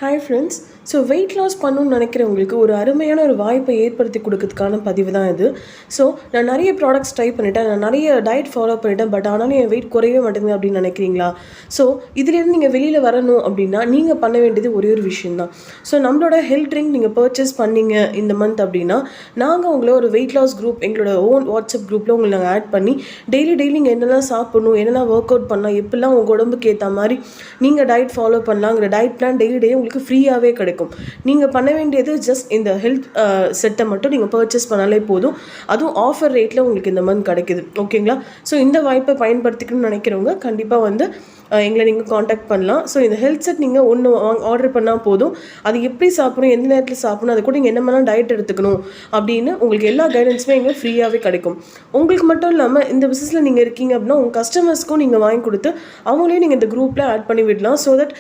Hi friends. So weight loss பண்ணணும்னு நினைக்கிறவங்களுக்கு ஒரு அருமையான ஒரு வாய்ப்பை ஏற்படுத்தி கொடுக்கறதுக்கான பதிவு தான் இது. ஸோ நான் நிறைய ப்ராடக்ட்ஸ் ட்ரை பண்ணிட்டேன், நான் நிறைய டயட் ஃபாலோ பண்ணிட்டேன், பட் ஆனாலும் என் வெயிட் குறையவே மாட்டேங்குது அப்படின்னு நினைக்கிறீங்களா? ஸோ இதுலேருந்து நீங்கள் வெளியில் வரணும் அப்படின்னா நீங்கள் பண்ண வேண்டியது ஒரே ஒரு விஷயம் தான். ஸோ நம்மளோட ஹெல்த் ட்ரிங்க் நீங்கள் பர்ச்சேஸ் பண்ணீங்க இந்த மந்த் அப்படின்னா, நாங்கள் உங்களை ஒரு வெயிட் லாஸ் குரூப் எங்களோட ஓன் வாட்ஸ்அப் குரூப்பில் உங்களை நாங்கள் ஆட் பண்ணி டெய்லி நீங்கள் என்னெல்லாம் சாப்பிடணும், என்னெல்லாம் ஒர்க் அவுட் பண்ணலாம், எப்படிலாம் உங்கள் உடம்புக்கு ஏற்ற மாதிரி நீங்கள் டயட் ஃபாலோ பண்ணலாங்கிற டயட் பிளான் டெய்லி உங்களுக்கு ஃப்ரீயாகவே கிடைக்கும். நீங்கள் பண்ண வேண்டியது ஜஸ்ட் இந்த ஹெல்த் செட்டை மட்டும் நீங்கள் பர்ச்சேஸ் பண்ணாலே போதும். அதுவும் ஆஃபர் ரேட்டில் உங்களுக்கு இந்த மந்த் கிடைக்குது. ஓகேங்களா? ஸோ இந்த வாய்ப்பை பயன்படுத்திக்கணும்னு நினைக்கிறவங்க கண்டிப்பாக வந்து எங்களை நீங்கள் காண்டாக்ட் பண்ணலாம். ஸோ இந்த ஹெல்த் செட் நீங்கள் ஒன்று ஆர்டர் பண்ணால் போதும். அது எப்படி சாப்பிடணும், எந்த நேரத்தில் சாப்பிடணும், அது கூட நீங்கள் என்ன மாதிரிலாம் டயட் எடுத்துக்கணும் அப்படின்னு உங்களுக்கு எல்லா கைடன்ஸுமே இங்கே ஃப்ரீயாகவே கிடைக்கும். உங்களுக்கு மட்டும் இல்லாமல் இந்த பிஸ்னஸில் நீங்கள் இருக்கீங்க அப்படின்னா உங்கள் கஸ்டமர்ஸ்க்கும் நீங்கள் வாங்கி கொடுத்து அவங்களையும் நீங்கள் இந்த குரூப்பில் ஆட் பண்ணி விடலாம். So that